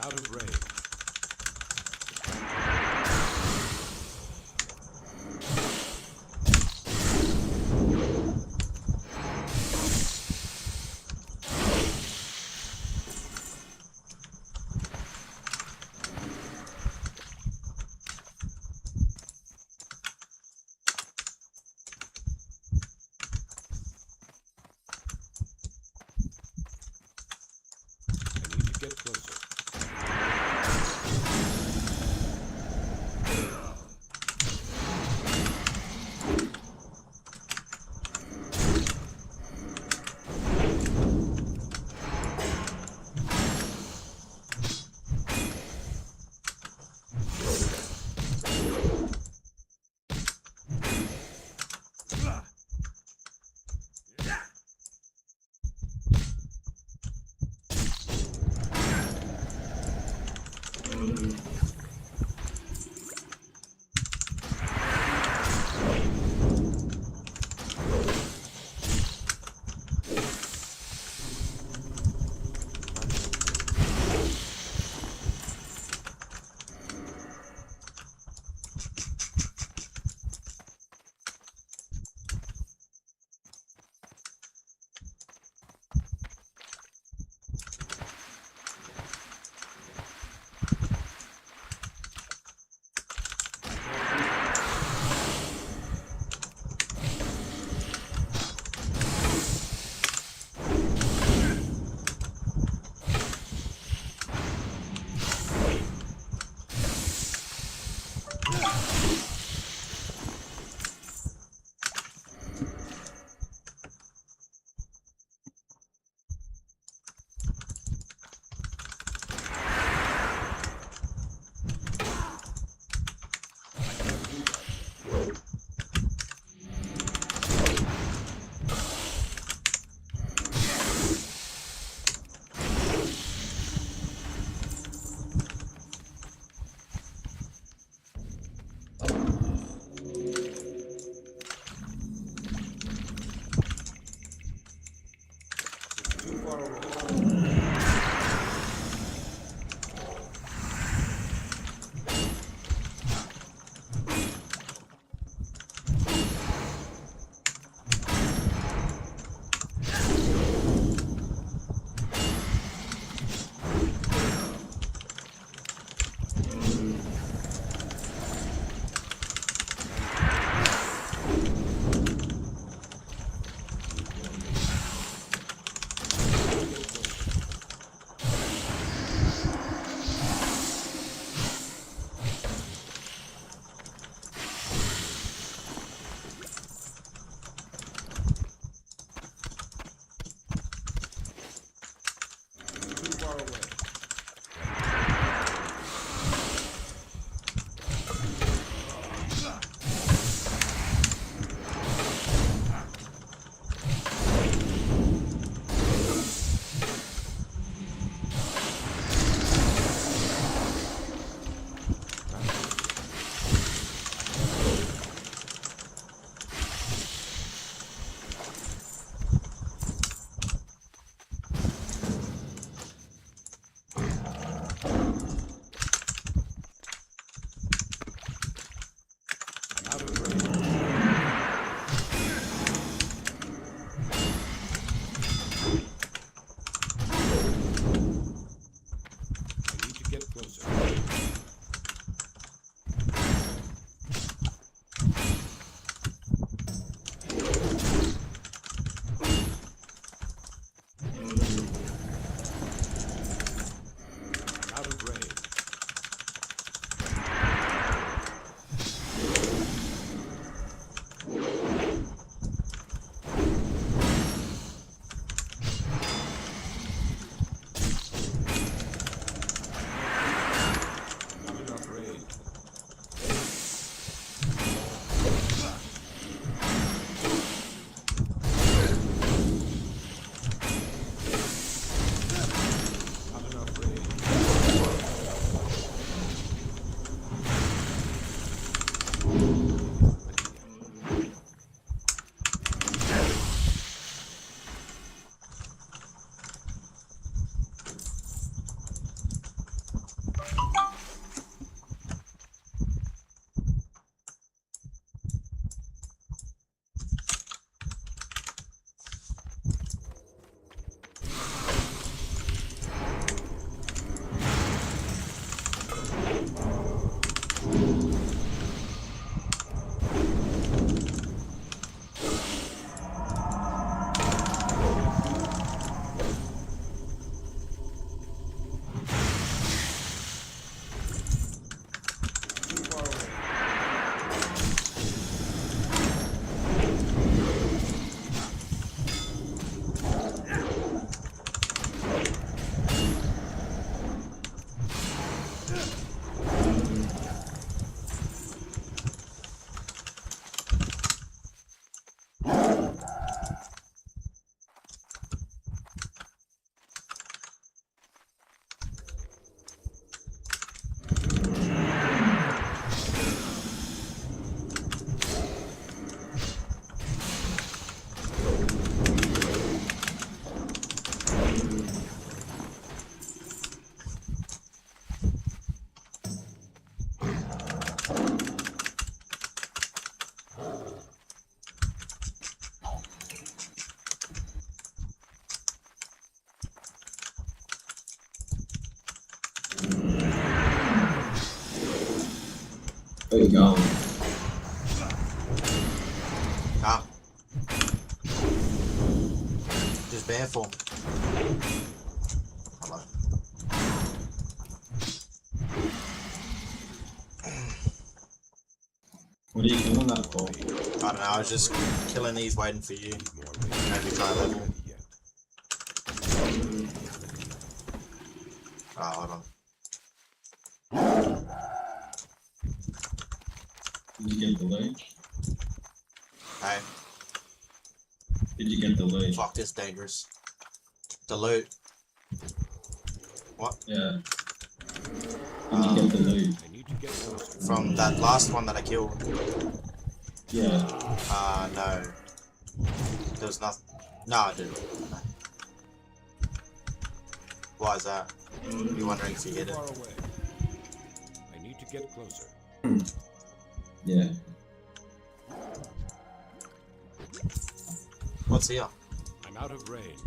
out of range. I need to get closer. we going? Ah. Just bear for me. Hello. What are you doing that for? I don't know, I was just killing these waiting for you. Maybe try level. Oh, hold on. Did you get the loot? Hey. Did you get the loot? Fuck, this dangerous. The loot. What? Yeah. Did you get the loot? From that last one that I killed. Yeah. No. There was nothing. No, I didn't. No. Why is that? You're wondering if you hit it? I need to get closer. Yeah. What's here? I'm out of range.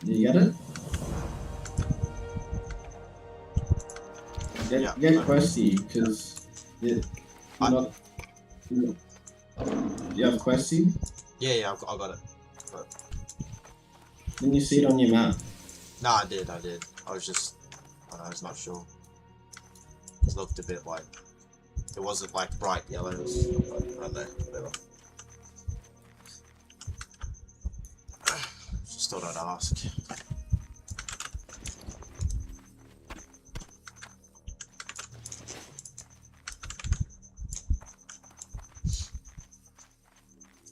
Did you get it? Get Questy, because you have Questy? Yeah, I got it. But... Didn't you see it on your map? No, I did. I was not sure. It looked a bit like, it wasn't like bright yellows, but I don't know, whatever. Just thought I'd ask.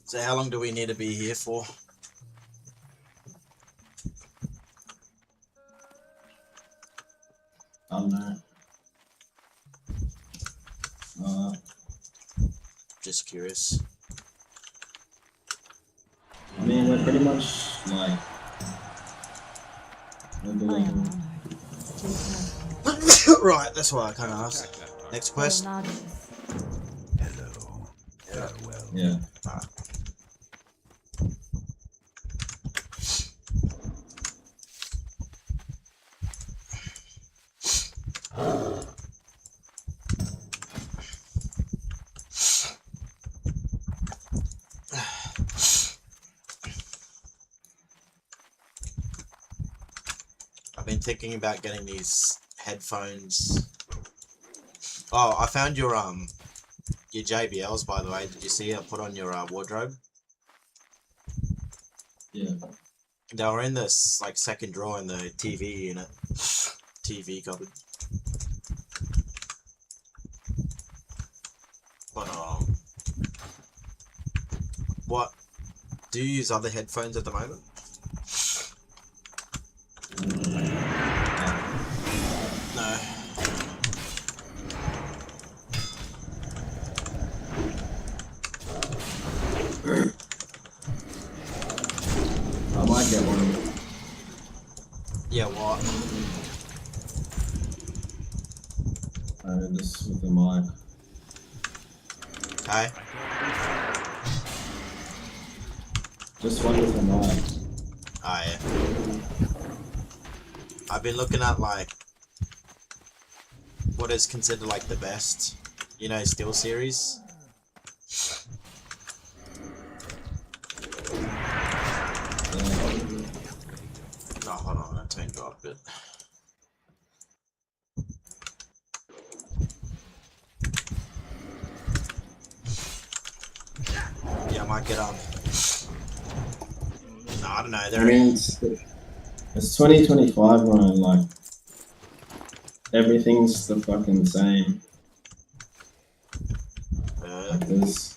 So how long do we need to be here for? I don't know. Just curious. I mean, we're pretty much like... Right, that's why I kind of asked. Next quest? Hello. Farewell. Yeah. I've been thinking about getting these headphones. Oh, I found your JBLs, by the way. Did you see it? Put on your wardrobe. Yeah. They were in this like second drawer in the TV unit. TV cupboard. But what? Do you use other headphones at the moment? No. I might get one. Yeah, what? This with the mic. Okay. Just one with the mic. Oh yeah. I've been looking at like what is considered like the best, you know, Steel series. Oh, hold on, I'm turning it up a bit. Yeah, I might get no, I don't know. I mean, it's 2025, man. Like everything's the fucking same. Like this.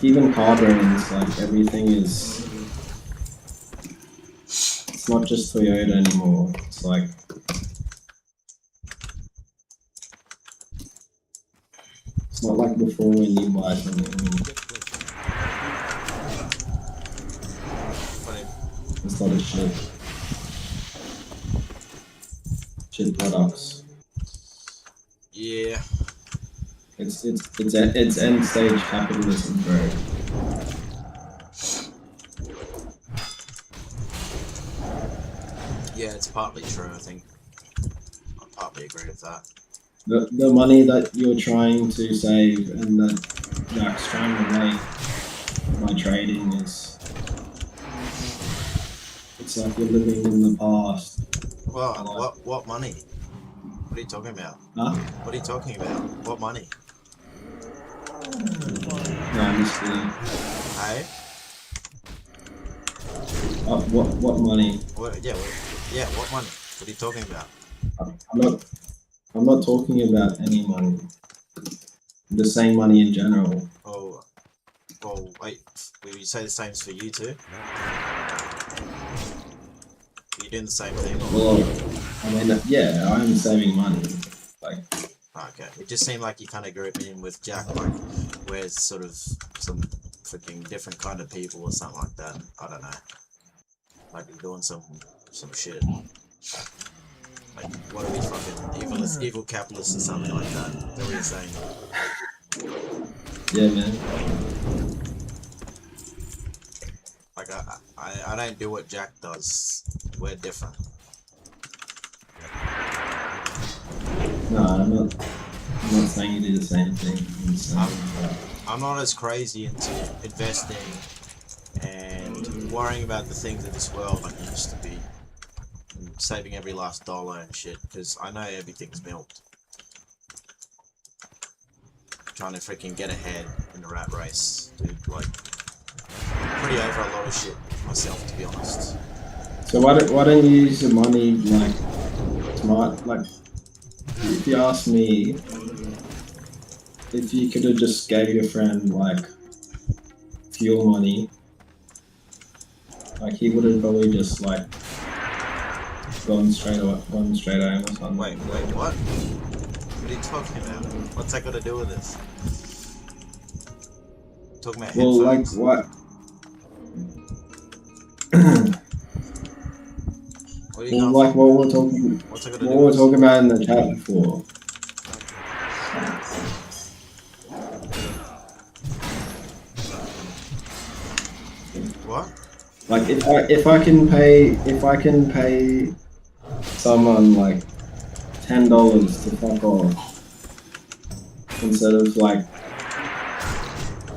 Even car brands, like everything is. It's not just Toyota anymore. It's like. It's not like before when you buy something. It's a lot of shit. Shit products. Yeah. It's end stage capitalism, bro. Yeah, it's partly true, I think. partly agree with that. The money that you're trying to save and that Jack's trying to make by trading is, it's like you're living in the past. Well, what money? What are you talking about? Huh? What are you talking about? What money? No, I'm just kidding. Hey? What money? Yeah, what money? What are you talking about? I'm not talking about any money. The same money in general. Oh, wait. Will you say the same's for you too? Are you doing the same thing? Or? Well, I mean, yeah, I am saving money. Like, Okay. It just seemed like you kind of grouped me in with Jack, like, we're sort of some freaking different kind of people or something like that. I don't know. Like you're doing some shit. Like, what are we fucking evil capitalists or something like that? Is that what you're saying? yeah, man. Like, I don't do what Jack does. We're different. No, I'm not saying you do the same thing. I'm not as crazy into investing and worrying about the things of this world like I used to be. And saving every last dollar and shit, because I know everything's milked. Trying to freaking get ahead in the rat race, dude. Like, I'm pretty over a lot of shit myself, to be honest. So why don't you use the money like smart? Like, if you ask me, if you could have just gave your friend like fuel money, like he would have probably just like gone straight home or something. Wait, what? What are you talking about? What's that got to do with this? Talking about Well, like headphones? what? What are you Well, going like for? what we're talking, What's that got to what do we were with talking about in the chat before. What? Like if I can pay someone like $10 to fuck off instead of like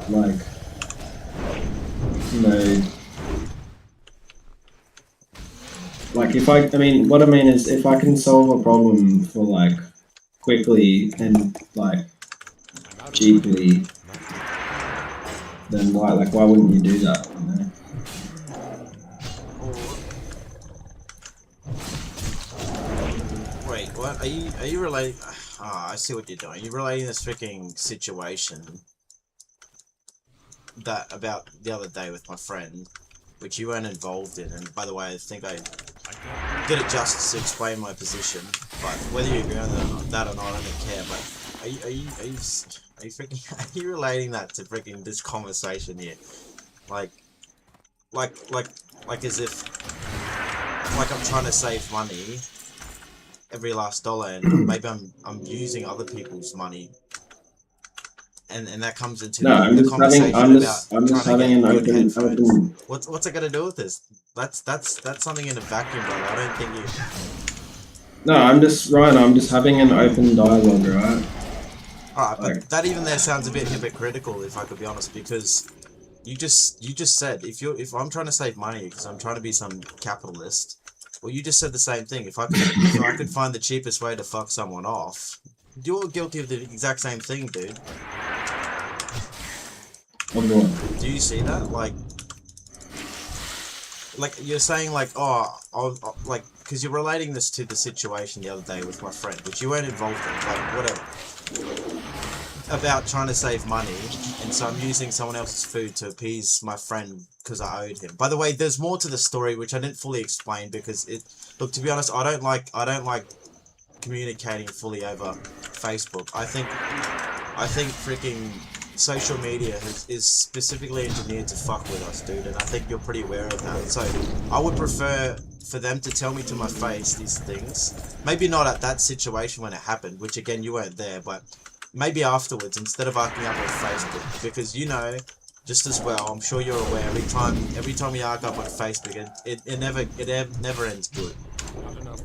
you know, like if I mean what I mean is if I can solve a problem for like quickly and like cheaply, then why wouldn't you do that? You know? Wait, what? Are you relating? Ah, I see what you're doing. You're relating this freaking situation that about the other day with my friend, which you weren't involved in. And by the way, I think I did it justice to explain my position. But whether you agree on that or not, I don't care. But are you freaking are you relating that to freaking this conversation here? Like as if like I'm trying to save money every last dollar, and maybe I'm using other people's money, and that comes into No, I'm the just conversation I'm about just trying to having get an good open headphones. What's it got to do with this? That's something in a vacuum, brother. I don't think you. No, I'm just having an open dialogue, right? Alright, Like, but that even there sounds a bit hypocritical, if I could be honest, because you just said if I'm trying to save money because I'm trying to be some capitalist, well, you just said the same thing. If I could find the cheapest way to fuck someone off, you're guilty of the exact same thing, dude. of what? Do you see that? Like you're saying, like, oh, like, because you're relating this to the situation the other day with my friend, which you weren't involved in, like, whatever, about trying to save money, and so I'm using someone else's food to appease my friend because I owed him. By the way, there's more to the story which I didn't fully explain because look, to be honest, I don't like communicating fully over Facebook. I think freaking social media is specifically engineered to fuck with us, dude, and I think you're pretty aware of that. So I would prefer for them to tell me to my face these things. Maybe not at that situation when it happened, which again you weren't there, but maybe afterwards instead of arcing up on Facebook, because you know just as well, I'm sure you're aware, every time we arc up on Facebook, it never ends good.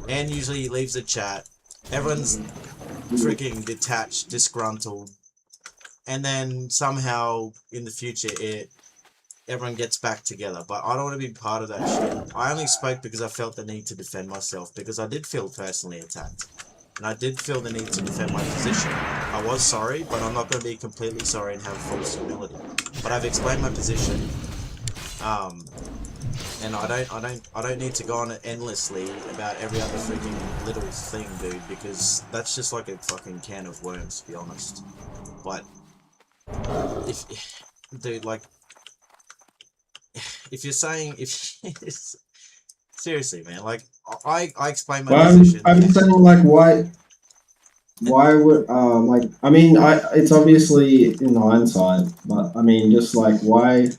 And usually leaves a chat, everyone's freaking detached, disgruntled, and then somehow in the future everyone gets back together. But I don't want to be part of that shit. I only spoke because I felt the need to defend myself, because I did feel personally attacked. And I did feel the need to defend my position. I was sorry, but I'm not going to be completely sorry and have false humility. But I've explained my position, and I don't need to go on it endlessly about every other freaking little thing, dude, because that's just like a fucking can of worms, to be honest. But dude, like, if you're saying, seriously, man, like, I explained my position. I'm saying, like, why would, like, I mean, it's obviously in hindsight, but I mean, just like, why,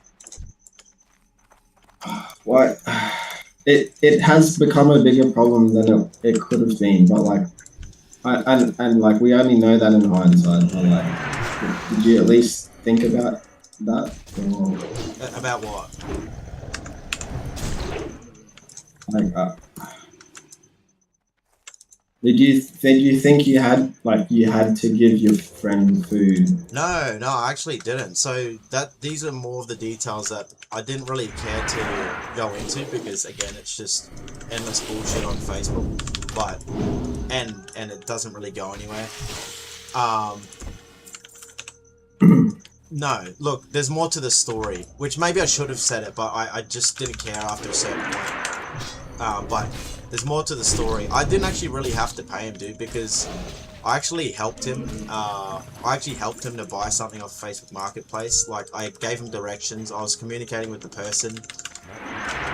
it has become a bigger problem than it could have been, but like, and like, we only know that in hindsight, but like, did you at least think about that? Or, About what? like, did you think you had to give your friend food? No, I actually didn't. So these are more of the details that I didn't really care to go into, because again, it's just endless bullshit on Facebook. But and it doesn't really go anywhere. No, look, there's more to the story, which maybe I should have said it, but I just didn't care after a certain point. But there's more to the story. I didn't actually really have to pay him, dude, because I actually helped him. I actually helped him to buy something off Facebook Marketplace. Like, I gave him directions. I was communicating with the person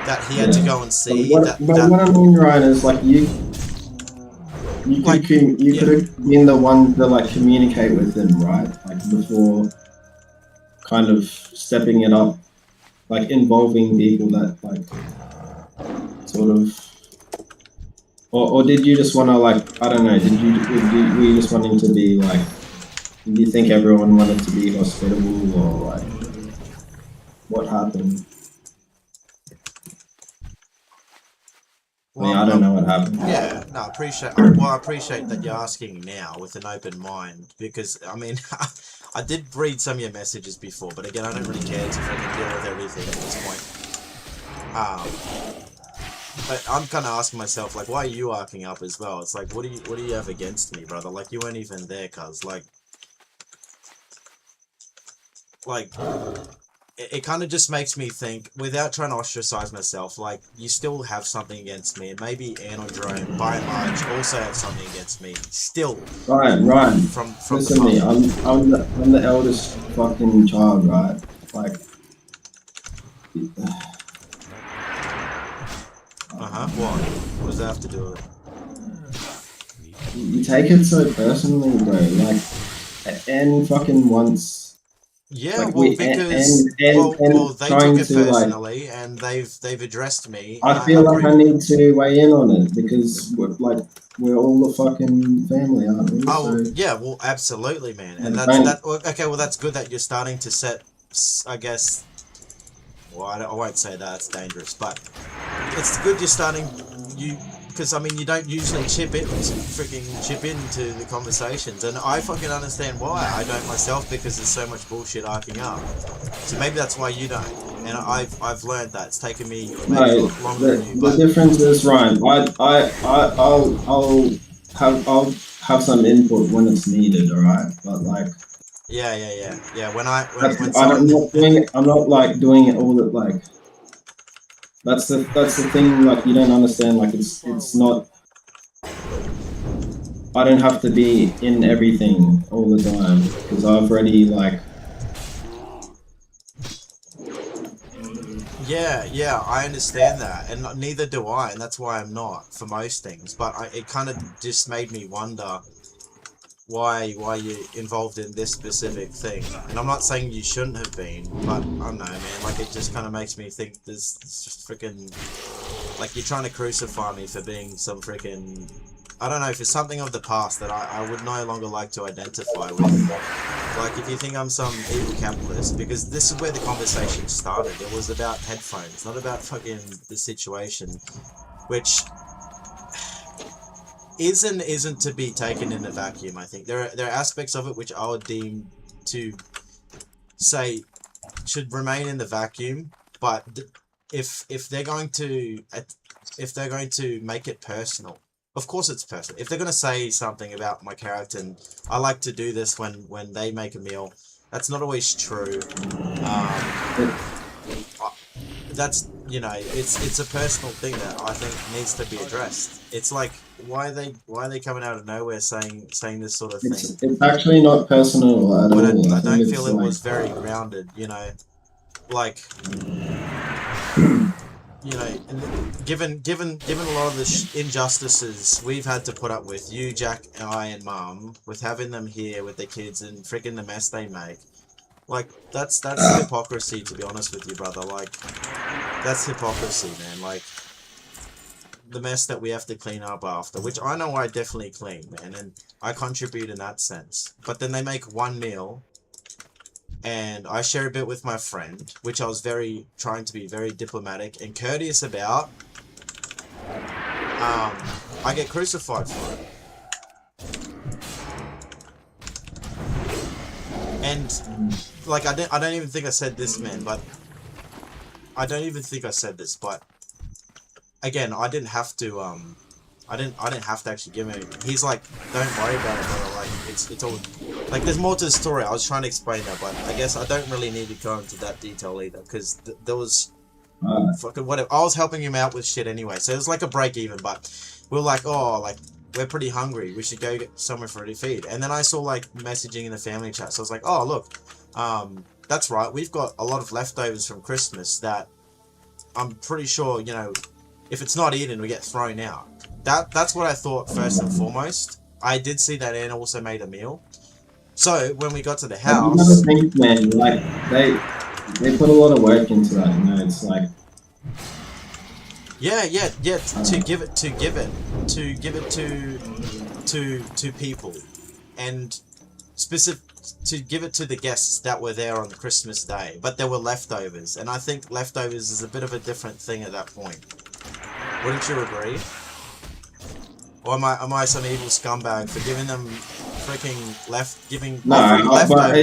that he had to go and see. But what I mean, Ryan, is like you could have been the one to like communicate with him, right? Like, before kind of stepping it up, like involving people that like sort of. Or did you just want to, like, I don't know, were you just wanting to be, like, did you think everyone wanted to be hospitable, or, like, what happened? Well, I don't know what happened. Yeah, no, I appreciate that you're asking now with an open mind, because, I mean, I did read some of your messages before, but again, I don't really care to freaking deal with everything at this point. But I'm kind of asking myself, like, why are you arcing up as well? It's like, what do you have against me, brother? Like, you weren't even there, cuz, like, it kind of just makes me think, without trying to ostracize myself, like, you still have something against me, and maybe Ann or Jerome, by and large, also have something against me, still. Ryan, from listen to me, I'm the eldest fucking child, right? Like, what? What does that have to do with it? you take it so personally, bro. Like, Ann fucking wants. Yeah, like, well, because well, they took it personally, like, and they've addressed me. I feel like I need to weigh in on it, because we're all the fucking family, aren't we? Oh, so, yeah, well, absolutely, man. And that's okay. Well, that's good that you're starting to set, I guess. Well, I won't say that, it's dangerous, but it's good you're starting, because, I mean, you don't usually chip into the conversations, and I fucking understand why I don't myself, because there's so much bullshit arcing up. So maybe that's why you don't, and I've learned that. It's taken me maybe longer than you, but... The difference is, Ryan, I'll have some input when it's needed, alright? But, like... Yeah. I'm not like doing it all that, like, that's the thing, like, you don't understand, like, it's not, I don't have to be in everything all the time, because I've already, like... Yeah, I understand that, and neither do I, and that's why I'm not for most things, but it kind of just made me wonder why you're involved in this specific thing. And I'm not saying you shouldn't have been, but I don't know, man, like, it just kind of makes me think there's just freaking, like, you're trying to crucify me for being some freaking, I don't know, for something of the past that I would no longer like to identify with. Like, if you think I'm some evil capitalist, because this is where the conversation started. It was about headphones, not about fucking the situation, which... is and isn't to be taken in a vacuum. I think there are aspects of it which I would deem to say should remain in the vacuum, but if they're going to make it personal, of course it's personal. If they're going to say something about my character, and I like to do this when they make a meal, that's not always true. That's, you know, it's a personal thing that I think needs to be addressed. It's like, why are they coming out of nowhere saying this sort of thing? It's actually not personal at But all. I don't think feel it's it like, was very grounded, you know, like, you know, and given a lot of the injustices we've had to put up with, you, Jack, and I, and Mum, with having them here with their kids and freaking the mess they make, like, that's hypocrisy, to be honest with you, brother. Like, that's hypocrisy, man. Like, the mess that we have to clean up after, which I know I definitely clean, man, and I contribute in that sense. But then they make one meal, and I share a bit with my friend, which I was trying to be very diplomatic and courteous about. I get crucified for it. And, like, I don't even think I said this, man, but I don't even think I said this, but again, I didn't have to I didn't have to actually give him. He's like, don't worry about it, brother. Like, it's all like, there's more to the story. I was trying to explain that, but I guess I don't really need to go into that detail either, because there was fucking whatever. I was helping him out with shit anyway, so it was like a break even. But we were like, oh, like, we're pretty hungry. We should go get somewhere for a feed. And then I saw like messaging in the family chat, so I was like, oh look, that's right. We've got a lot of leftovers from Christmas that I'm pretty sure, you know, if it's not eaten, we get thrown out. That's what I thought first and foremost. I did see that Anna also made a meal. So when we got to the house, you gotta think, man. Like, they put a lot of work into that. You know, it's like, yeah. To give it to people, and to give it to the guests that were there on Christmas Day. But there were leftovers, and I think leftovers is a bit of a different thing at that point. Wouldn't you agree? Or am I some evil scumbag for giving them freaking offering leftovers? but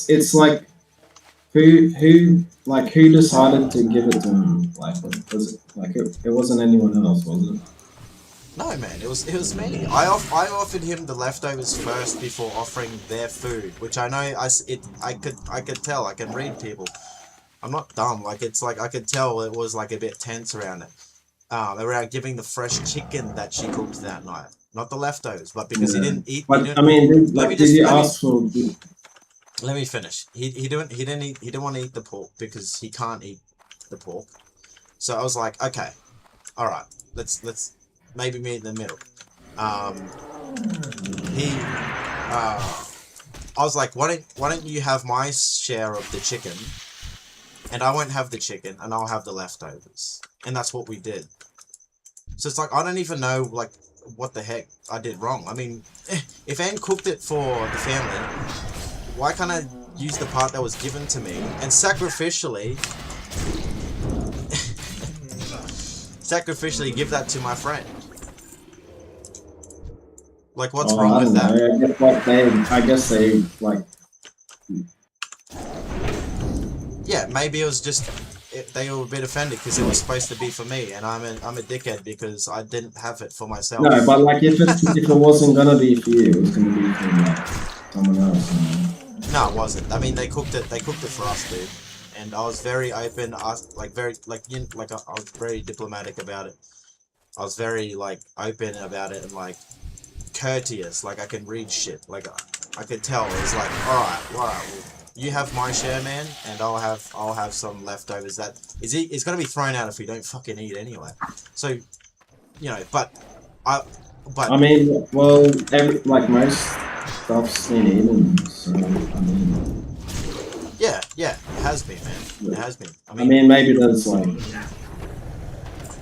it's like, who decided to give it to him? Like, was it like, it wasn't anyone else, was it? No, man, it was me. I offered him the leftovers first before offering their food, which I know I could tell. I can read people. I'm not dumb. Like, it's like I could tell it was like a bit tense around it. Around giving the fresh chicken that she cooked that night, not the leftovers, but because he didn't eat. But I mean, like, did you ask for? Let me finish. He didn't want to eat the pork because he can't eat the pork. So I was like, okay, all right, let's maybe meet in the middle. I was like, why don't you have my share of the chicken, and I won't have the chicken, and I'll have the leftovers, and that's what we did. So it's like, I don't even know, like, what the heck I did wrong. I mean, if Anne cooked it for the family, why can't I use the part that was given to me and sacrificially give that to my friend? Like, what's wrong with that? I guess they like. Yeah, maybe it was just they were a bit offended because it was supposed to be for me, and I'm a dickhead because I didn't have it for myself. No, but like, if it wasn't gonna be for you, it was gonna be for like someone else. You know? No, it wasn't. I mean, they cooked it for us, dude. And I was very open. I was very diplomatic about it. I was very like open about it and like courteous. Like, I can read shit. Like, I could tell. It was like, all right. Well, you have my share, man, and I'll have some leftovers. That it's gonna be thrown out if we don't fucking eat anyway. So, you know, but I mean, well, like, most stuff's been eaten, so I mean. Yeah, it has been, man. It has been. I mean, maybe there's like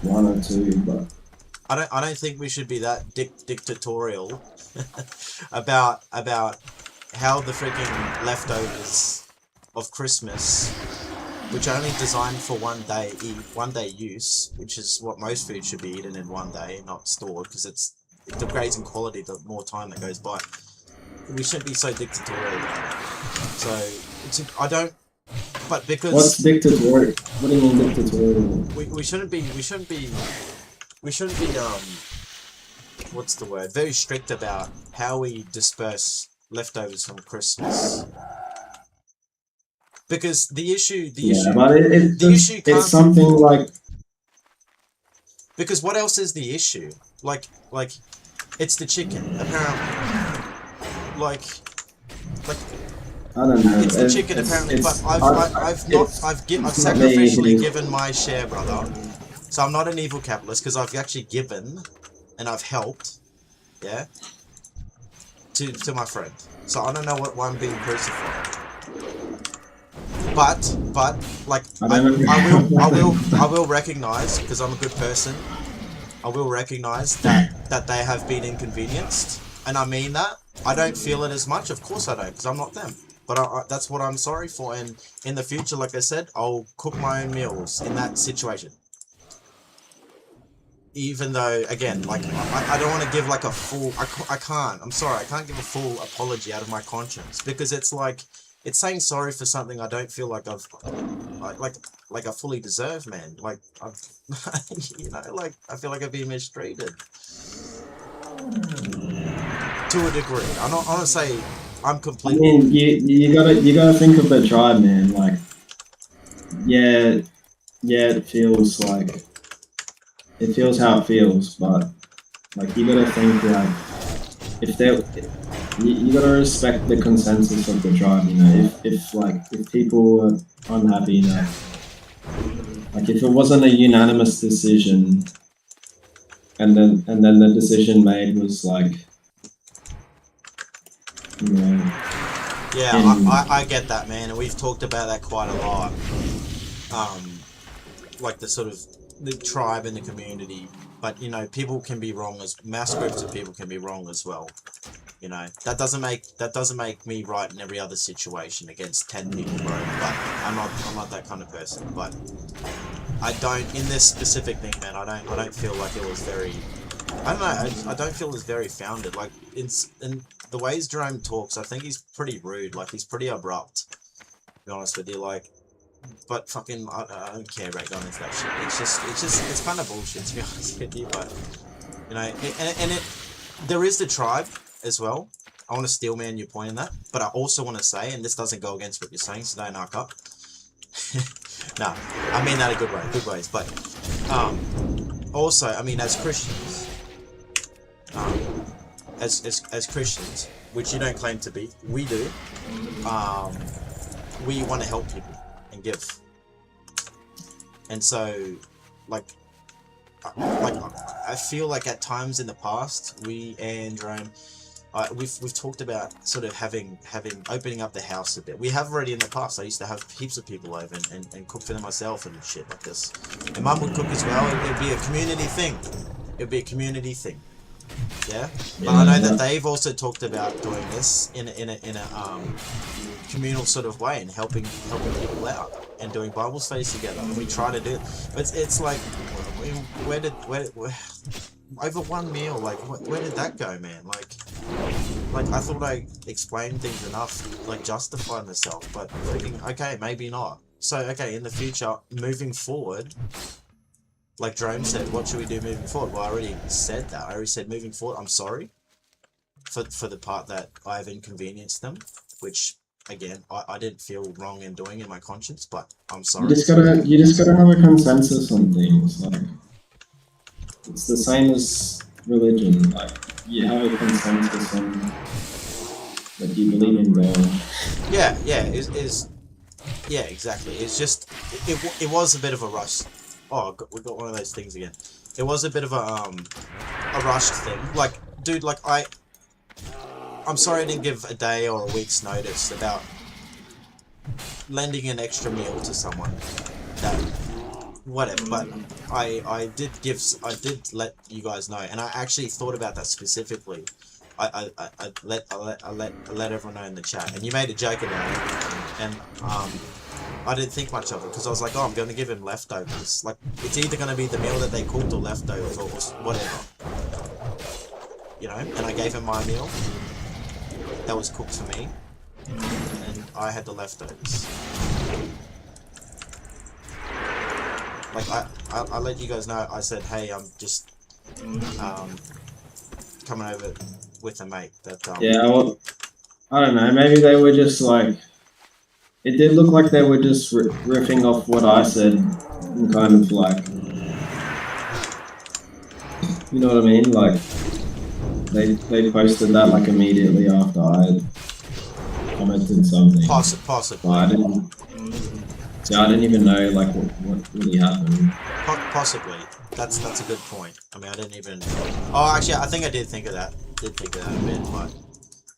one or two, but I don't think we should be that dictatorial about how the freaking leftovers of Christmas, which are only designed for one day use, which is what most food should be eaten in one day, not stored, because it's degrades in quality the more time that goes by. We shouldn't be so dictatorial. So I don't. But because What's dictatorial? What do you mean dictatorial? we shouldn't be what's the word? Very strict about how we disperse leftovers from Christmas. Because the issue But it's something like. Because what else is the issue? Like it's the chicken apparently. Like I don't know. it's the chicken apparently. But I've sacrificially given my share, brother. So I'm not an evil capitalist because I've actually given and I've helped, yeah, to my friend. So I don't know why I'm being crucified. But like I will recognize, because I'm a good person, I will recognize that they have been inconvenienced, and I mean that. I don't feel it as much, of course I don't, because I'm not them. But that's what I'm sorry for, and in the future, like I said, I'll cook my own meals in that situation. Even though, again, like, I don't want to give, like, a full... I can't. I'm sorry. I can't give a full apology out of my conscience. Because it's like... It's saying sorry for something I don't feel like I've... Like I fully deserve, man. Like, I've... you know, like, I feel like I've been mistreated. To a degree. I don't want to say I'm completely... I mean, you gotta think of the tribe, man. Like... Yeah, it feels like... It feels how it feels, but like you gotta think like if you gotta respect the consensus of the tribe. You know, if people are unhappy, you know, like if it wasn't a unanimous decision, and then the decision made was like, you know. Yeah, I get that, man, and we've talked about that quite a lot. Like the sort of the tribe and the community, but you know, people can be wrong as mass groups of people can be wrong as well. You know, that doesn't make me right in every other situation against 10 people, bro. But I'm not that kind of person. But I don't, in this specific thing, man. I don't feel like it was very. I don't know. I don't feel it's very founded. Like in the ways Jerome talks, I think he's pretty rude. Like he's pretty abrupt. To be honest with you, like. But fucking, I don't care about going into that shit. It's kind of bullshit, to be honest with you. But you know, there is the tribe as well. I want to steelman your point in that, but I also want to say, and this doesn't go against what you're saying, so don't knock up. No, I mean that in good ways. But also, I mean, as Christians, as Christians, which you don't claim to be, we do. We want to help people and give, and so like I feel like at times in the past we and Jerome, we've talked about sort of having opening up the house a bit. We have already in the past. I used to have heaps of people over and cook for them myself and shit like this, and Mum would cook as well. It'd be a community thing. Yeah, but I know that they've also talked about doing this in a communal sort of way and helping people out and doing Bible studies together. And we try to do it, but it's like, where over one meal? Like, where did that go, man? Like I thought I explained things enough, like justify myself, but thinking, okay, maybe not. So okay, in the future, moving forward. Like Jerome said, what should we do moving forward? Well, I already said that. I already said moving forward, I'm sorry for the part that I've inconvenienced them, which, again, I didn't feel wrong in doing in my conscience, but I'm sorry. You just gotta have a consensus on things. Like, it's the same as religion. Like, you have a consensus on that you believe in God. Yeah, yeah, exactly. It's just, it was a bit of a rush. Oh, we got one of those things again. It was a bit of a rushed thing. Like, dude, like I'm sorry I didn't give a day or a week's notice about lending an extra meal to someone. That, whatever. But I did let you guys know, and I actually thought about that specifically. I let everyone know in the chat, and you made a joke about it, and I didn't think much of it because I was like, oh, I'm going to give him leftovers. Like, it's either going to be the meal that they cooked or leftovers or whatever. you know, and I gave him my meal that was cooked for me, and I had the leftovers. Like, I let you guys know, I said, hey, I'm just, coming over with a mate that, Yeah, well, I don't know. Maybe they were just like. It did look like they were just riffing off what I said, and kind of like. You know what I mean? Like, they posted that like immediately after I had commented something. possibly. But I didn't. See, I didn't even know like what really happened. Possibly. That's a good point. I mean, I didn't even... Oh, actually, I think I did think of that. Did think of that a bit, but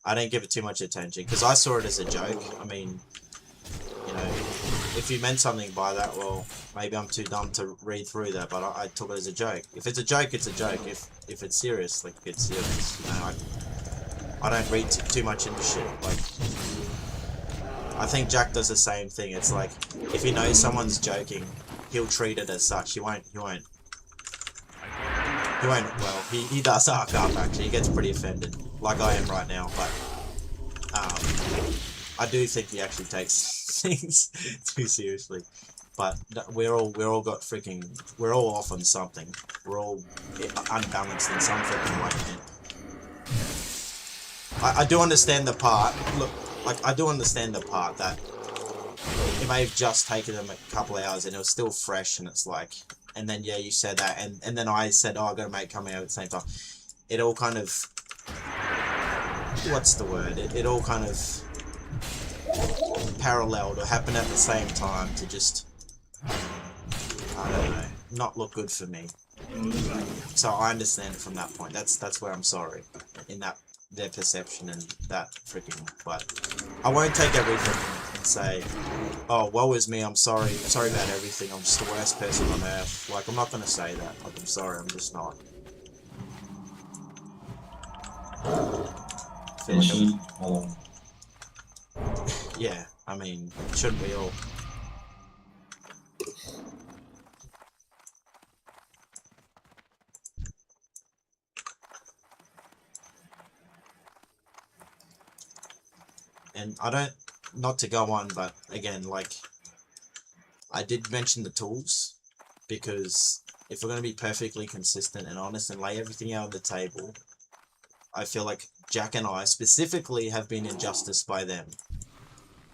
I didn't give it too much attention, because I saw it as a joke. I mean, you know, if you meant something by that, well, maybe I'm too dumb to read through that, but I took it as a joke. If it's a joke, it's a joke. If it's serious, like, it's serious. You know, I don't read too much into shit. Like, I think Jack does the same thing. It's like, if he knows someone's joking, he'll treat it as such. He won't, well, he does arc up, actually. He gets pretty offended, like I am right now, but, I do think he actually takes things too seriously. But we're all off on something. We're all unbalanced in some freaking way, man. I do understand the part, look, like, I do understand the part that it may have just taken them a couple of hours and it was still fresh, and it's like, and then, yeah, you said that, and then I said, oh, I got a mate coming over at the same time. It all kind of, what's the word? It all kind of paralleled or happened at the same time to just, I don't know, not look good for me. So I understand it from that point. That's where I'm sorry, in that their perception and that freaking. But I won't take everything and say, oh, woe is me, I'm sorry about everything, I'm just the worst person on earth. Like, I'm not gonna say that. Like, I'm sorry, I'm just not. Yeah, I mean, shouldn't we all? And I don't, not to go on, but again, like, I did mention the tools, because if we're going to be perfectly consistent and honest and lay everything out on the table, I feel like Jack and I specifically have been injustice by them.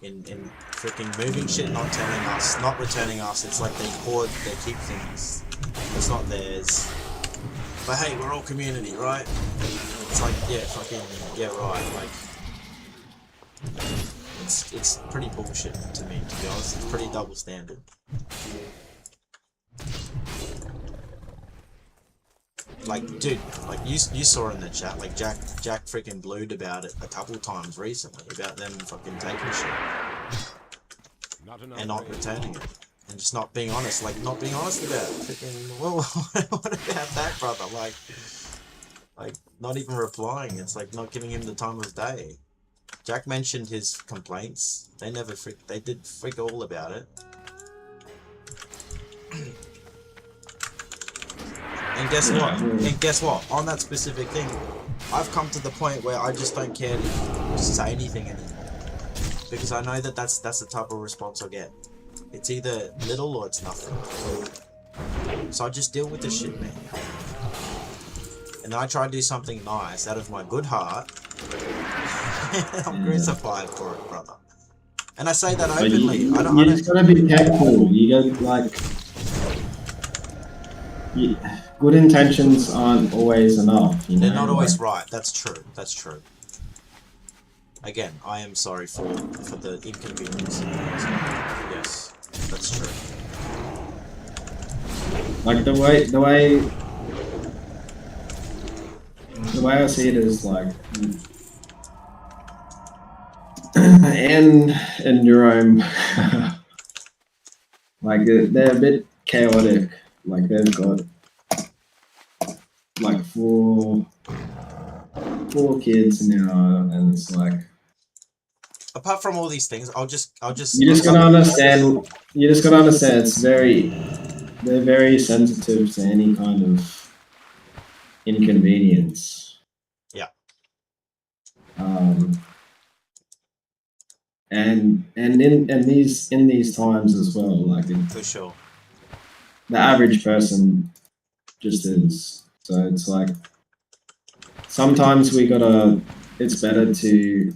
In freaking moving shit, not telling us, not returning us. It's like they keep things. It's not theirs. But hey, we're all community, right? It's like, yeah, fucking, yeah, right, like, it's pretty bullshit to me, to be honest. It's pretty double standard. Like, dude, like, you saw in the chat, like, Jack freaking blued about it a couple times recently, about them fucking taking shit. And not returning it. And just not being honest, like, not being honest about it. Freaking, well, what about that, brother? Like, not even replying. It's like not giving him the time of day. Jack mentioned his complaints. They did freak all about it. And guess what? And guess what? On that specific thing, I've come to the point where I just don't care to say anything anymore, because I know that that's the type of response I'll get. It's either little or it's nothing. So I just deal with this shit, man. And then I try to do something nice out of my good heart. I'm crucified for it, brother. And I say that openly. You just gotta be careful. You got like. Good intentions aren't always enough. You know? They're not always right. That's true. That's true. Again, I am sorry for the inconvenience. Yes, that's true. Like the way I see it is like, and Jerome, like they're a bit chaotic. Like they've got like four kids now, and it's like. Apart from all these things, I'll just. You just gotta understand. They're very sensitive to any kind of inconvenience. Um, and in these times as well, like For sure. the average person just is. So it's like sometimes we gotta. It's better to.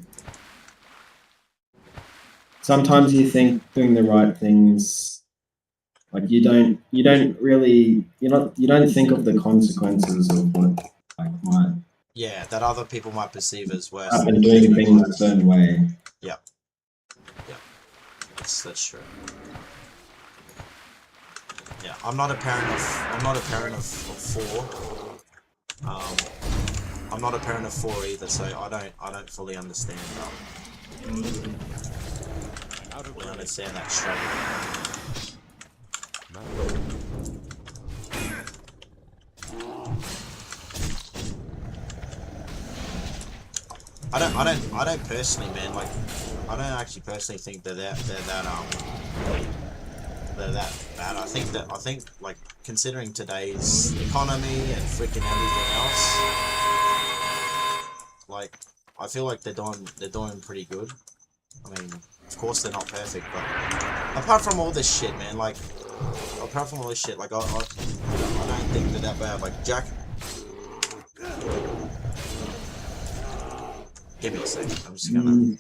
Sometimes you think doing the right things, like you don't really you don't think of the consequences of what like might Yeah, that other people might perceive as worse happen than doing you. things a certain way. Yep. Yep. That's true. Yeah, I'm not a parent of four. I'm not a parent of four either, so I don't fully understand Out of fully range. understand that struggle. I don't personally, man. Like, I don't actually personally think they're that bad. I think like considering today's economy and freaking everything else, like I feel like they're doing pretty good. I mean, of course they're not perfect, but apart from all this shit, man, like apart from all this shit, like I don't think they're that bad. Like Jack, give me a second. I'm just gonna